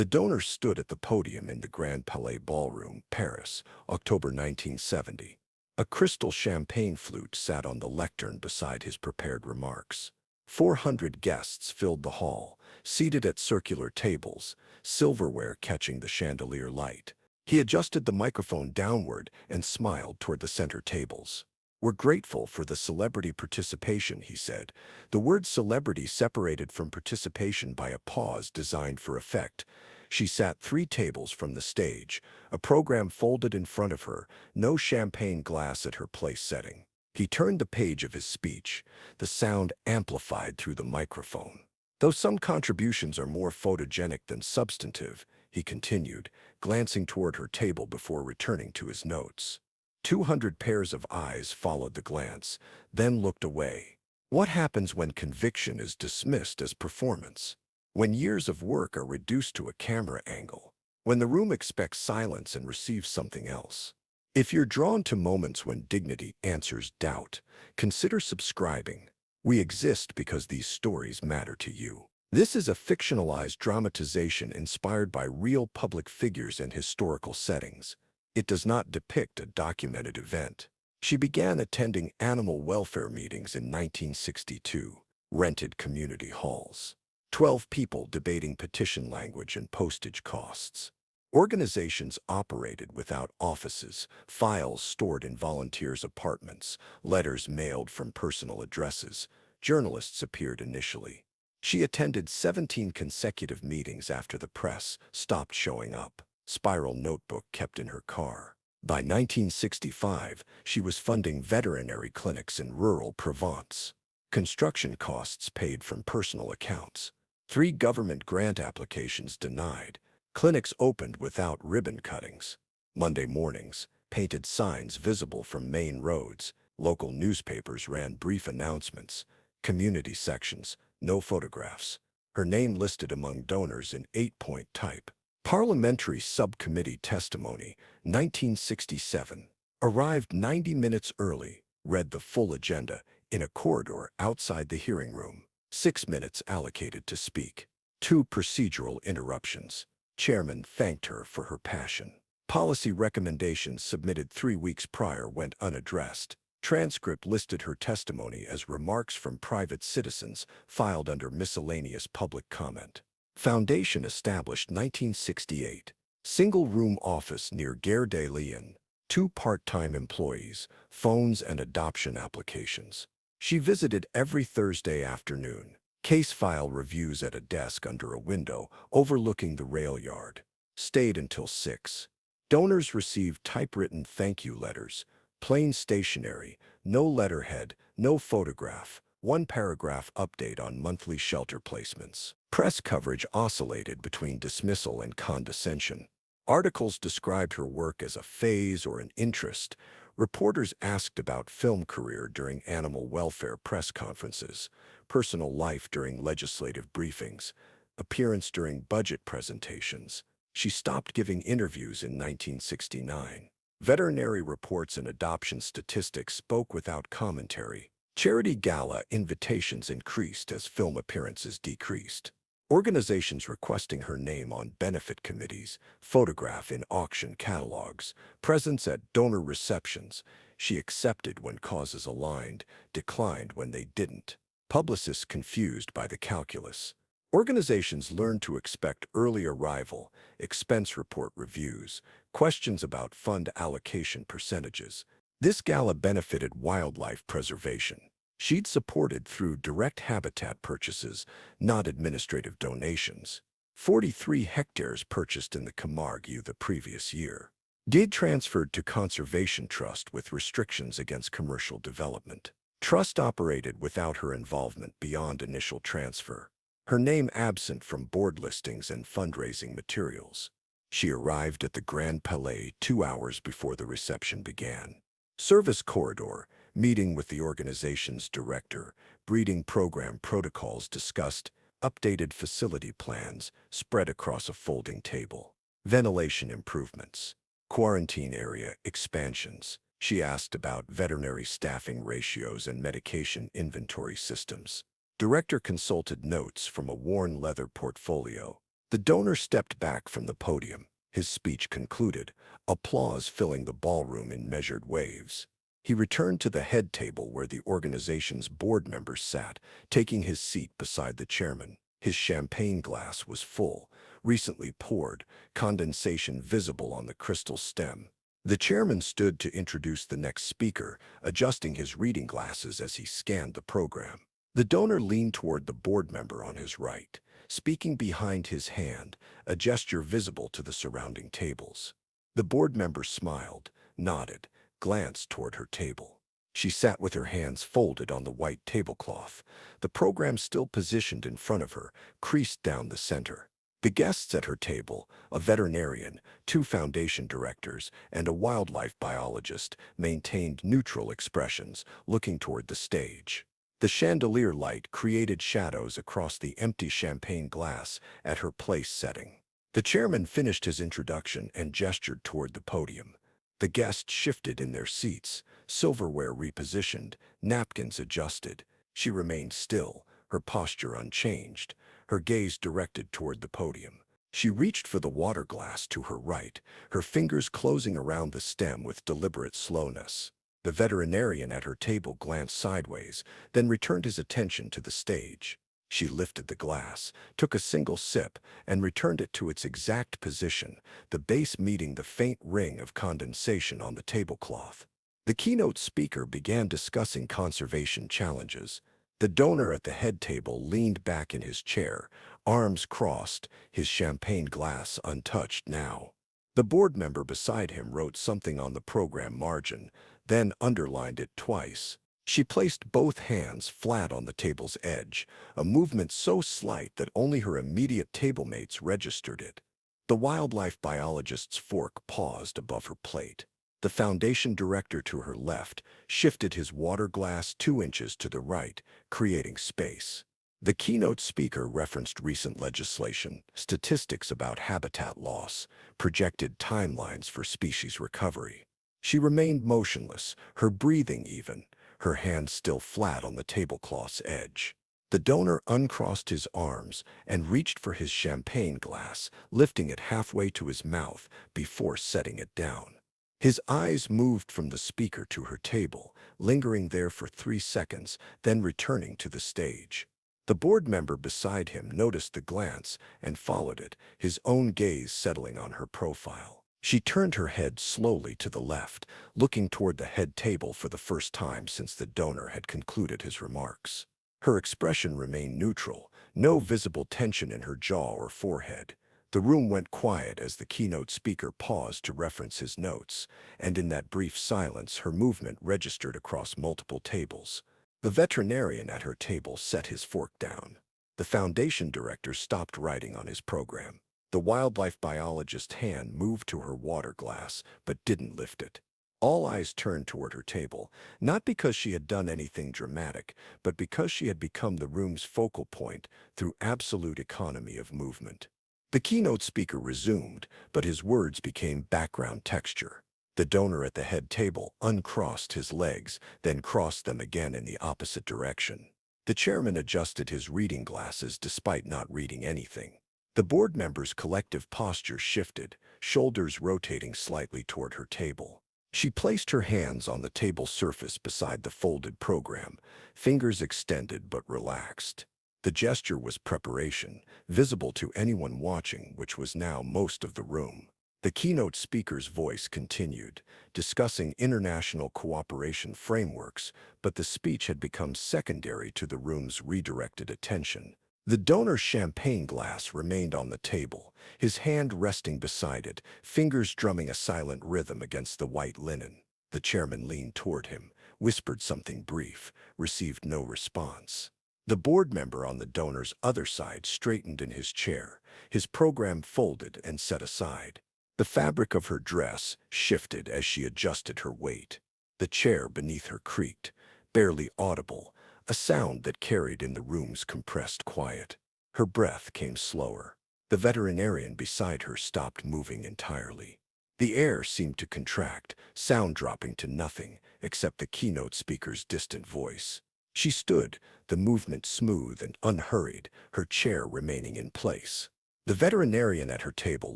The donor stood at the podium in the Grand Palais Ballroom, Paris, October 1970. A crystal champagne flute sat on the lectern beside his prepared remarks. 400 guests filled the hall, seated at circular tables, silverware catching the chandelier light. He adjusted the microphone downward and smiled toward the center tables. "We're grateful for the celebrity participation," he said. The word celebrity separated from participation by a pause designed for effect. She sat 3 tables from the stage, a program folded in front of her, no champagne glass at her place setting. He turned the page of his speech, the sound amplified through the microphone. "Though some contributions are more photogenic than substantive," he continued, glancing toward her table before returning to his notes. 200 pairs of eyes followed the glance, then looked away. What happens when conviction is dismissed as performance? When years of work are reduced to a camera angle? When the room expects silence and receives something else? If you're drawn to moments when dignity answers doubt, consider subscribing. We exist because these stories matter to you. This is a fictionalized dramatization inspired by real public figures and historical settings. It does not depict a documented event. She began attending animal welfare meetings in 1962, rented community halls. 12 people debating petition language and postage costs. Organizations operated without offices, files stored in volunteers' apartments, letters mailed from personal addresses. Journalists appeared initially. She attended 17 consecutive meetings after the press stopped showing up. Spiral notebook kept in her car. By 1965, she was funding veterinary clinics in rural Provence. Construction costs paid from personal accounts. 3 government grant applications denied. Clinics opened without ribbon cuttings. Monday mornings, painted signs visible from main roads. Local newspapers ran brief announcements. Community sections, no photographs. Her name listed among donors in 8-point type. Parliamentary Subcommittee Testimony, 1967. Arrived 90 minutes early, read the full agenda in a corridor outside the hearing room. 6 minutes allocated to speak. 2 procedural interruptions. Chairman thanked her for her passion. Policy recommendations submitted 3 weeks prior went unaddressed. Transcript listed her testimony as remarks from private citizens filed under miscellaneous public comment. Foundation established 1968. Single-room office near Gare de Lyon. 2 part-time employees, phones and adoption applications. She visited every Thursday afternoon. Case file reviews at a desk under a window overlooking the rail yard. Stayed until 6. Donors received typewritten thank you letters. Plain stationery, no letterhead, no photograph. 1-paragraph update on monthly shelter placements. Press coverage oscillated between dismissal and condescension. Articles described her work as a phase or an interest. Reporters asked about film career during animal welfare press conferences, personal life during legislative briefings, appearance during budget presentations. She stopped giving interviews in 1969. Veterinary reports and adoption statistics spoke without commentary. Charity gala invitations increased as film appearances decreased. Organizations requesting her name on benefit committees, photograph in auction catalogs, presence at donor receptions. She accepted when causes aligned, declined when they didn't. Publicists confused by the calculus. Organizations learned to expect early arrival, expense report reviews, questions about fund allocation percentages. This gala benefited wildlife preservation. She'd supported through direct habitat purchases, not administrative donations. 43 hectares purchased in the Camargue the previous year. Deed transferred to Conservation Trust with restrictions against commercial development. Trust operated without her involvement beyond initial transfer. Her name absent from board listings and fundraising materials. She arrived at the Grand Palais 2 hours before the reception began. Service corridor, meeting with the organization's director, breeding program protocols discussed, updated facility plans spread across a folding table. Ventilation improvements. Quarantine area expansions. She asked about veterinary staffing ratios and medication inventory systems. Director consulted notes from a worn leather portfolio. The donor stepped back from the podium. His speech concluded, applause filling the ballroom in measured waves. He returned to the head table where the organization's board members sat, taking his seat beside the chairman. His champagne glass was full, recently poured, condensation visible on the crystal stem. The chairman stood to introduce the next speaker, adjusting his reading glasses as he scanned the program. The donor leaned toward the board member on his right, speaking behind his hand, a gesture visible to the surrounding tables. The board member smiled, nodded, glanced toward her table. She sat with her hands folded on the white tablecloth, the program still positioned in front of her, creased down the center. The guests at her table, a veterinarian, two foundation directors, and a wildlife biologist, maintained neutral expressions, looking toward the stage. The chandelier light created shadows across the empty champagne glass at her place setting. The chairman finished his introduction and gestured toward the podium. The guests shifted in their seats, silverware repositioned, napkins adjusted. She remained still, her posture unchanged, her gaze directed toward the podium. She reached for the water glass to her right, her fingers closing around the stem with deliberate slowness. The veterinarian at her table glanced sideways, then returned his attention to the stage. She lifted the glass, took a single sip, and returned it to its exact position, the base meeting the faint ring of condensation on the tablecloth. The keynote speaker began discussing conservation challenges. The donor at the head table leaned back in his chair, arms crossed, his champagne glass untouched now. The board member beside him wrote something on the program margin, then underlined it twice. She placed both hands flat on the table's edge, a movement so slight that only her immediate tablemates registered it. The wildlife biologist's fork paused above her plate. The foundation director to her left shifted his water glass 2 inches to the right, creating space. The keynote speaker referenced recent legislation, statistics about habitat loss, projected timelines for species recovery. She remained motionless, her breathing even, her hands still flat on the tablecloth's edge. The donor uncrossed his arms and reached for his champagne glass, lifting it halfway to his mouth before setting it down. His eyes moved from the speaker to her table, lingering there for 3 seconds, then returning to the stage. The board member beside him noticed the glance and followed it, his own gaze settling on her profile. She turned her head slowly to the left, looking toward the head table for the first time since the donor had concluded his remarks. Her expression remained neutral, no visible tension in her jaw or forehead. The room went quiet as the keynote speaker paused to reference his notes, and in that brief silence her movement registered across multiple tables. The veterinarian at her table set his fork down. The foundation director stopped writing on his program. The wildlife biologist's hand moved to her water glass, but didn't lift it. All eyes turned toward her table, not because she had done anything dramatic, but because she had become the room's focal point through absolute economy of movement. The keynote speaker resumed, but his words became background texture. The donor at the head table uncrossed his legs, then crossed them again in the opposite direction. The chairman adjusted his reading glasses despite not reading anything. The board members' collective posture shifted, shoulders rotating slightly toward her table. She placed her hands on the table surface beside the folded program, fingers extended but relaxed. The gesture was preparation, visible to anyone watching, which was now most of the room. The keynote speaker's voice continued, discussing international cooperation frameworks, but the speech had become secondary to the room's redirected attention. The donor's champagne glass remained on the table, his hand resting beside it, fingers drumming a silent rhythm against the white linen. The chairman leaned toward him, whispered something brief, received no response. The board member on the donor's other side straightened in his chair, his program folded and set aside. The fabric of her dress shifted as she adjusted her weight. The chair beneath her creaked, barely audible, a sound that carried in the room's compressed quiet. Her breath came slower. The veterinarian beside her stopped moving entirely. The air seemed to contract, sound dropping to nothing except the keynote speaker's distant voice. She stood, the movement smooth and unhurried, her chair remaining in place. The veterinarian at her table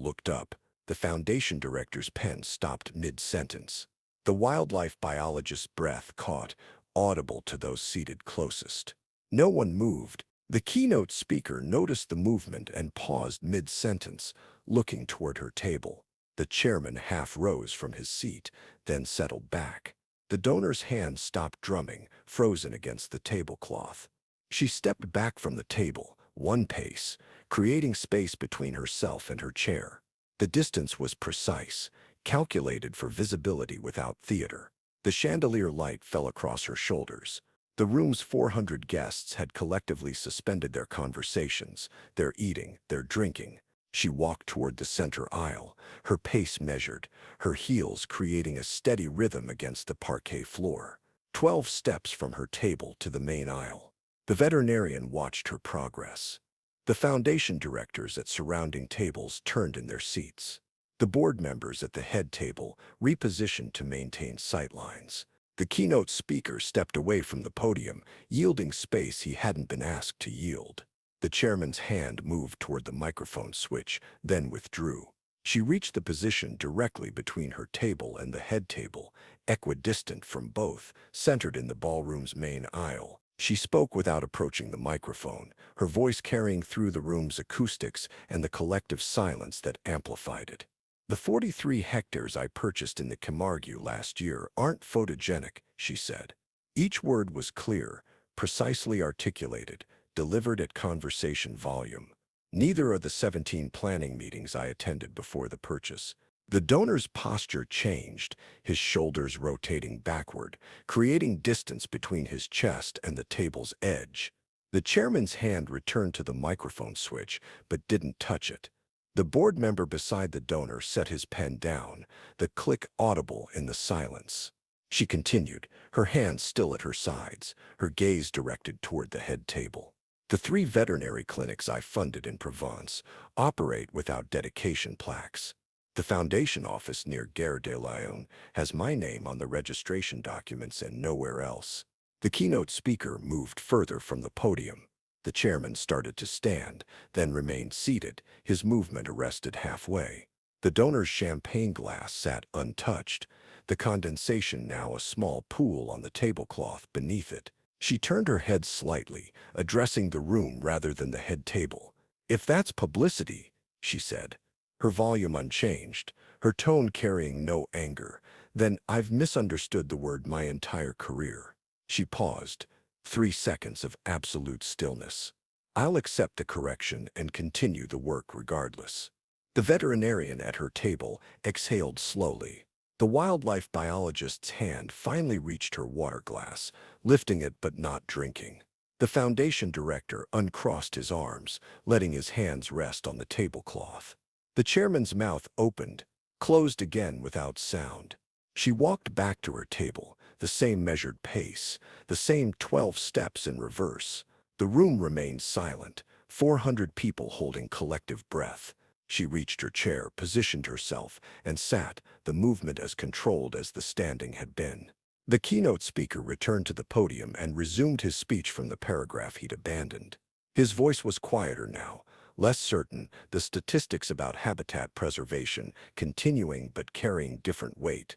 looked up. The foundation director's pen stopped mid-sentence. The wildlife biologist's breath caught, audible to those seated closest. No one moved. The keynote speaker noticed the movement and paused mid-sentence, looking toward her table. The chairman half rose from his seat, then settled back. The donor's hand stopped drumming, frozen against the tablecloth. She stepped back from the table, one pace, creating space between herself and her chair. The distance was precise, calculated for visibility without theater. The chandelier light fell across her shoulders. The room's 400 guests had collectively suspended their conversations, their eating, their drinking. She walked toward the center aisle, her pace measured, her heels creating a steady rhythm against the parquet floor. 12 steps from her table to the main aisle. The veterinarian watched her progress. The foundation directors at surrounding tables turned in their seats. The board members at the head table repositioned to maintain sightlines. The keynote speaker stepped away from the podium, yielding space he hadn't been asked to yield. The chairman's hand moved toward the microphone switch, then withdrew. She reached the position directly between her table and the head table, equidistant from both, centered in the ballroom's main aisle. She spoke without approaching the microphone, her voice carrying through the room's acoustics and the collective silence that amplified it. "The 43 hectares I purchased in the Camargue last year aren't photogenic," she said. Each word was clear, precisely articulated, delivered at conversation volume. Neither are the 17 planning meetings I attended before the purchase. The donor's posture changed, his shoulders rotating backward, creating distance between his chest and the table's edge. The chairman's hand returned to the microphone switch, but didn't touch it. The board member beside the donor set his pen down, the click audible in the silence. She continued, her hands still at her sides, her gaze directed toward the head table. "The 3 veterinary clinics I funded in Provence operate without dedication plaques. The foundation office near Gare de Lyon has my name on the registration documents and nowhere else." The keynote speaker moved further from the podium. The chairman started to stand, then remained seated, his movement arrested halfway. The donor's champagne glass sat untouched, the condensation now a small pool on the tablecloth beneath it. She turned her head slightly, addressing the room rather than the head table. "If that's publicity," she said, her volume unchanged, her tone carrying no anger, "then I've misunderstood the word my entire career." She paused. 3 seconds of absolute stillness. "I'll accept the correction and continue the work regardless." The veterinarian at her table exhaled slowly. The wildlife biologist's hand finally reached her water glass, lifting it but not drinking. The foundation director uncrossed his arms, letting his hands rest on the tablecloth. The chairman's mouth opened, closed again without sound. She walked back to her table, the same measured pace, the same 12 steps in reverse. The room remained silent, 400 people holding collective breath. She reached her chair, positioned herself, and sat, the movement as controlled as the standing had been. The keynote speaker returned to the podium and resumed his speech from the paragraph he'd abandoned. His voice was quieter now, less certain, the statistics about habitat preservation continuing but carrying different weight.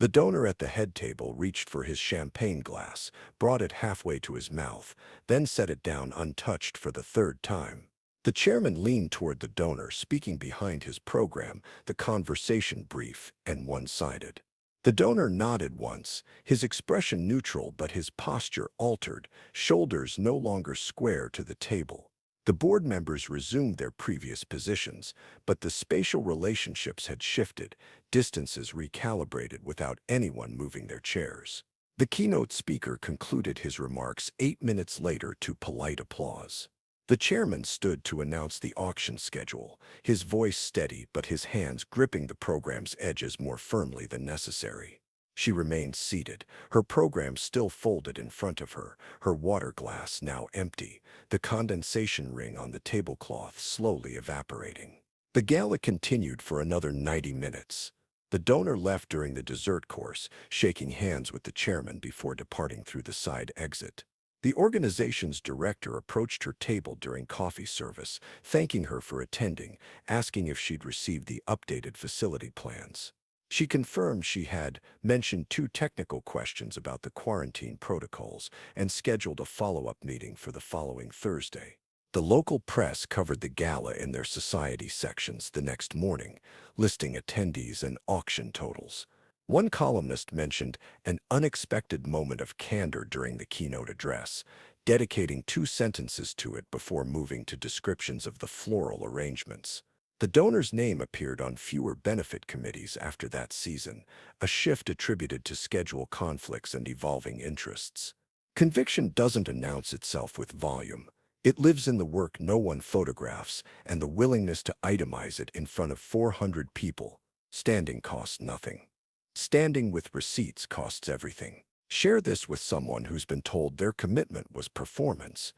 The donor at the head table reached for his champagne glass, brought it halfway to his mouth, then set it down untouched for the 3rd time. The chairman leaned toward the donor, speaking behind his program, the conversation brief and one-sided. The donor nodded once, his expression neutral but his posture altered, shoulders no longer square to the table. The board members resumed their previous positions, but the spatial relationships had shifted, distances recalibrated without anyone moving their chairs. The keynote speaker concluded his remarks 8 minutes later to polite applause. The chairman stood to announce the auction schedule, his voice steady but his hands gripping the program's edges more firmly than necessary. She remained seated, her program still folded in front of her, her water glass now empty, the condensation ring on the tablecloth slowly evaporating. The gala continued for another 90 minutes. The donor left during the dessert course, shaking hands with the chairman before departing through the side exit. The organization's director approached her table during coffee service, thanking her for attending, asking if she'd received the updated facility plans. She confirmed she had mentioned two technical questions about the quarantine protocols and scheduled a follow-up meeting for the following Thursday. The local press covered the gala in their society sections the next morning, listing attendees and auction totals. One columnist mentioned an unexpected moment of candor during the keynote address, dedicating two sentences to it before moving to descriptions of the floral arrangements. The donor's name appeared on fewer benefit committees after that season, a shift attributed to schedule conflicts and evolving interests. Conviction doesn't announce itself with volume. It lives in the work no one photographs and the willingness to itemize it in front of 400 people. Standing costs nothing. Standing with receipts costs everything. Share this with someone who's been told their commitment was performance.